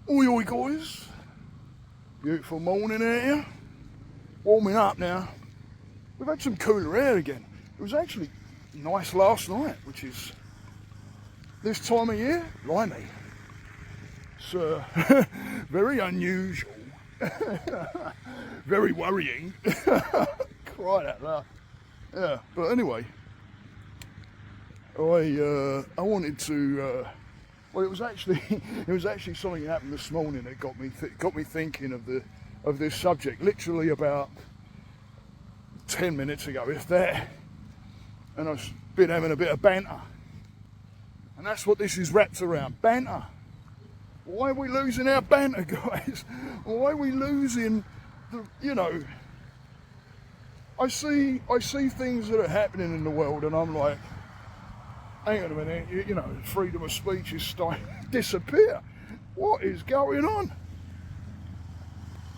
Oi oi guys, beautiful morning out here, warming up now. We've had some cooler air again. It was actually nice last night, which is this time of year, blimey. It's very unusual, very worrying, crying out loud. Yeah, but anyway, I wanted to, well, it was actually something that happened this morning that got me thinking of this subject. Literally about 10 minutes ago, if that, and I've been having a bit of banter, and that's what this is wrapped around: banter. Why are we losing our banter, guys? Why are we losing the? I see things that are happening in the world, and I'm like, hang on a minute, freedom of speech is starting to disappear. What is going on?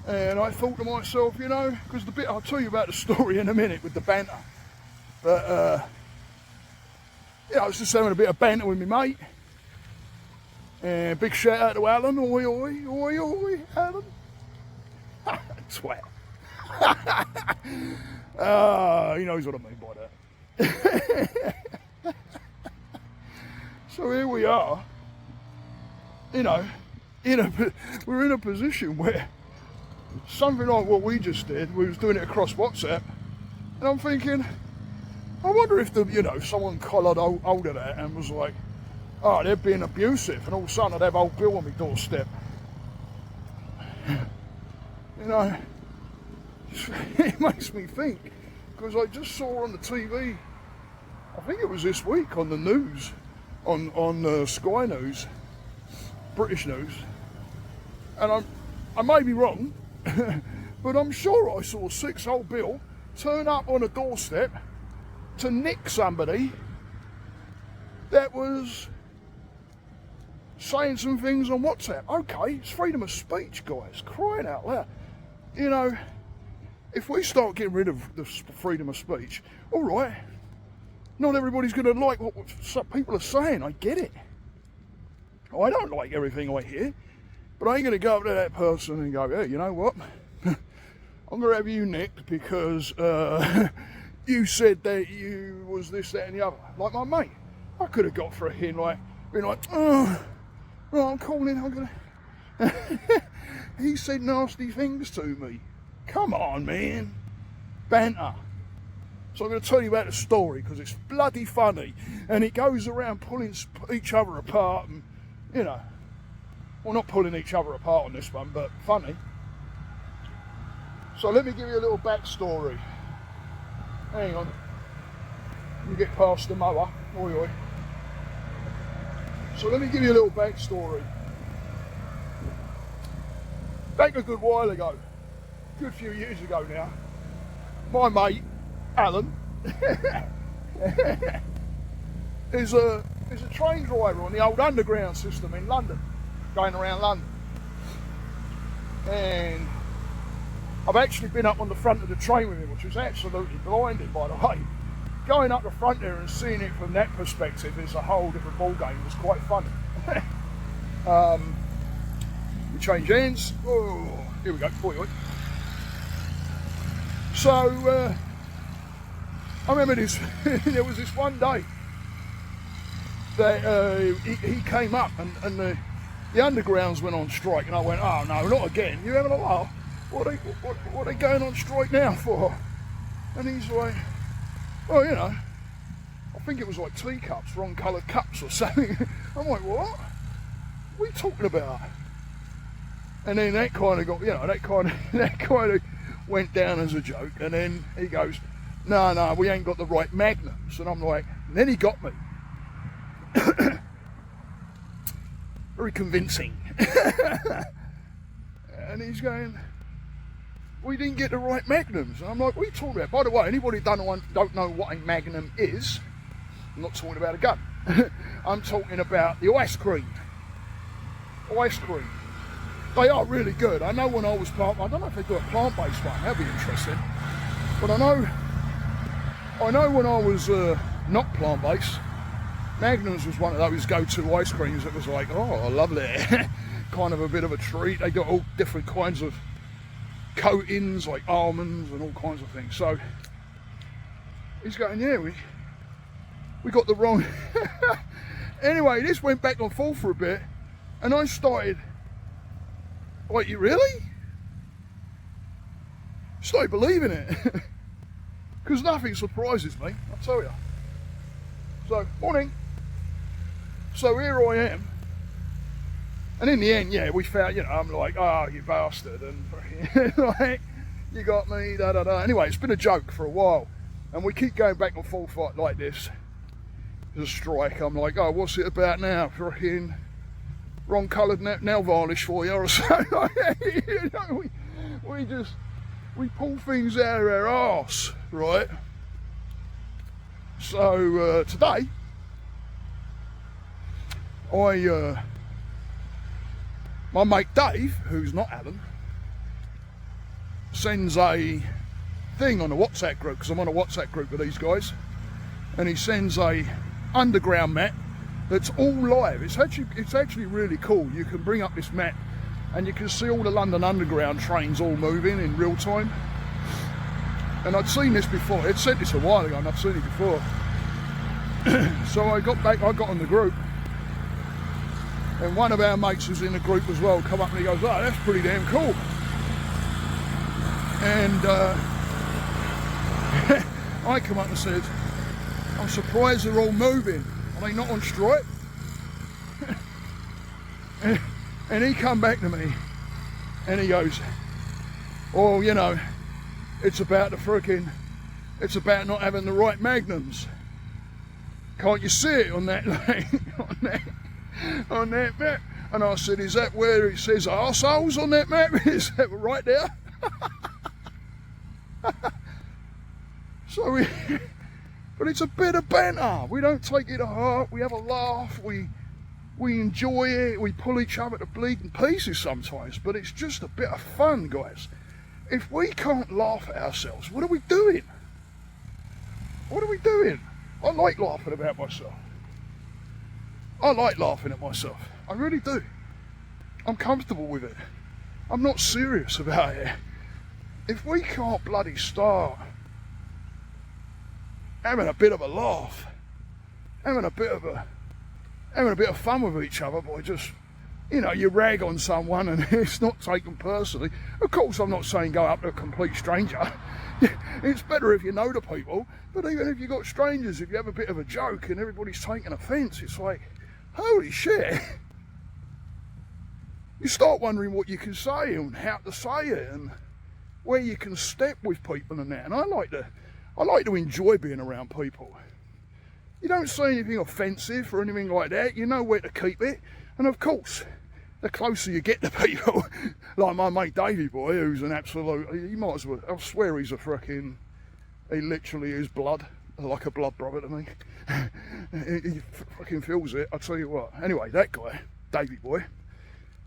And I thought to myself, because I'll tell you about the story in a minute with the banter. But, I was just having a bit of banter with my mate. And big shout out to Alan. Oi, oi, oi, oi, Alan. Twat. He knows what I mean by that. So here we are, we're in a position where something like what we just did, we was doing it across WhatsApp, and I'm thinking, I wonder if someone collared hold of that and was like, oh, they're being abusive, and all of a sudden I'd have old Bill on my doorstep. It makes me think, because I just saw on the TV, I think it was this week on the news, on Sky News, British News, and I may be wrong, but I'm sure I saw 6-old Bill turn up on a doorstep to nick somebody that was saying some things on WhatsApp. Okay, it's freedom of speech, guys, crying out loud. If we start getting rid of the freedom of speech, all right, not everybody's going to like what some people are saying. I get it. I don't like everything I hear, but I ain't going to go up to that person and go, hey, you know what? I'm going to have you nicked because you said that you was this, that, and the other. Like my mate, I could have got for him, being like, oh, I'm calling. I'm going to. He said nasty things to me. Come on, man. Banter. So I'm going to tell you about the story because it's bloody funny, and it goes around pulling each other apart, and well, not pulling each other apart on this one, but funny. So let me give you a little backstory. Hang on. You get past the mower. Oi, oi. So let me give you a little backstory. Back a good while ago, a good few years ago now, my mate Alan is a train driver on the old underground system in London, going around London. And I've actually been up on the front of the train with him, which was absolutely blinding, by the way. Going up the front there and seeing it from that perspective is a whole different ball game. It was quite funny. We change hands. Oh, here we go. Oi, oi. So I remember this. There was this one day that he came up and the undergrounds went on strike, and I went, oh no, not again. You having a laugh? What are they going on strike now for? And he's like, well, I think it was like teacups, wrong coloured cups or something. I'm like, what? What are you talking about? And then that kind of got, that kind of went down as a joke. And then he goes, no, we ain't got the right magnums. And I'm like, and then he got me. Very convincing. And he's going, we didn't get the right magnums. And I'm like, what are you talking about? By the way, anybody don't know what a magnum is, I'm not talking about a gun. I'm talking about the ice cream. Ice cream. They are really good. I know when I was I don't know if they do a plant-based one, that'd be interesting. But I know when I was not plant-based, Magnums was one of those go-to ice creams that was like, oh, lovely. kind of a bit of a treat. They got all different kinds of coatings, like almonds and all kinds of things. So he's going, yeah, we got the wrong. Anyway, this went back and forth for a bit, and I started, wait, you really? Started believing it. Because nothing surprises me, I tell you. So, morning. So here I am. And in the end, yeah, we found, I'm like, oh, you bastard. And like, you got me, da da da. Anyway, it's been a joke for a while. And we keep going back and forth like this. There's a strike. I'm like, oh, what's it about now? Fucking wrong coloured nail varnish for you or something. We pull things out of our arse, right? So today, my mate Dave, who's not Alan, sends a thing on a WhatsApp group, because I'm on a WhatsApp group with these guys, and he sends a underground map that's all live. It's actually really cool. You can bring up this map and you can see all the London Underground trains all moving in real time. And I'd seen this before. It said this a while ago and I've seen it before. So I got on the group, and one of our mates who's in the group as well come up and he goes, oh, that's pretty damn cool. And I come up and said, I'm surprised they're all moving. Are they not on strike? And he come back to me and he goes, oh, it's about not having the right magnums. Can't you see it on that on that map? And I said, is that where it says arseholes on that map? Is that right there? But it's a bit of banter. We don't take it to heart. We have a laugh. We enjoy it. We pull each other to bleeding pieces sometimes. But it's just a bit of fun, guys. If we can't laugh at ourselves, what are we doing? What are we doing? I like laughing about myself. I like laughing at myself. I really do. I'm comfortable with it. I'm not serious about it. If we can't bloody start having a bit of a laugh, having a bit of fun with each other by just, you rag on someone and it's not taken personally. Of course, I'm not saying go up to a complete stranger. It's better if you know the people, but even if you've got strangers, if you have a bit of a joke and everybody's taking offence, it's like, holy shit. You start wondering what you can say and how to say it and where you can step with people and that. And I like to enjoy being around people. You don't say anything offensive or anything like that. You know where to keep it. And of course, the closer you get to people, like my mate Davey boy, who's an absolute, he might as well, I swear he's a fucking, he literally is blood, like a blood brother to me. He fucking feels it, I'll tell you what. Anyway, that guy, Davey boy,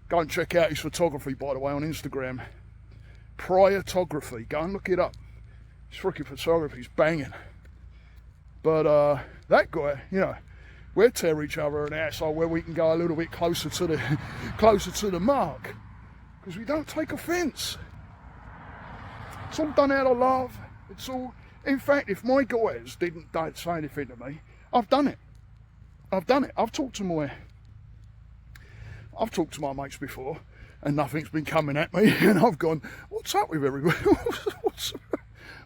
go and check out his photography, by the way, on Instagram. Priortography, go and look it up. His freaking photography's banging. But that guy, we'll tear each other an asshole where we can go a little bit closer to the mark, because we don't take offence. It's all done out of love. It's all. In fact, if my guys don't say anything to me, I've done it. I've talked to my mates before, and nothing's been coming at me, and I've gone, "What's up with everybody?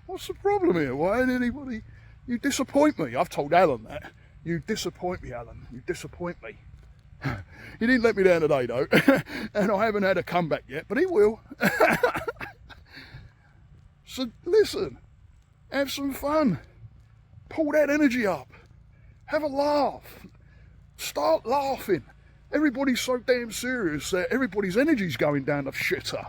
What's the problem here? Why ain't anybody? You disappoint me." I've told Alan that. You disappoint me, Alan. You disappoint me. He didn't let me down today, though. And I haven't had a comeback yet, but he will. So listen, have some fun. Pull that energy up. Have a laugh. Start laughing. Everybody's so damn serious that everybody's energy's going down the shitter.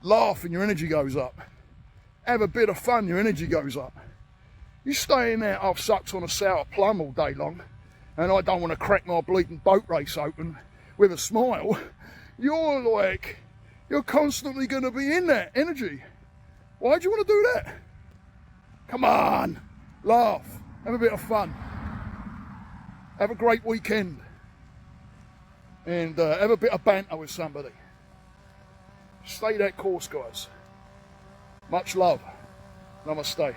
Laugh and your energy goes up. Have a bit of fun, your energy goes up. You stay in there, I've sucked on a sour plum all day long, and I don't want to crack my bleeding boat race open with a smile. You're constantly going to be in that energy. Why do you want to do that? Come on, laugh, have a bit of fun. Have a great weekend. and have a bit of banter with somebody. Stay that course, guys. Much love. Namaste.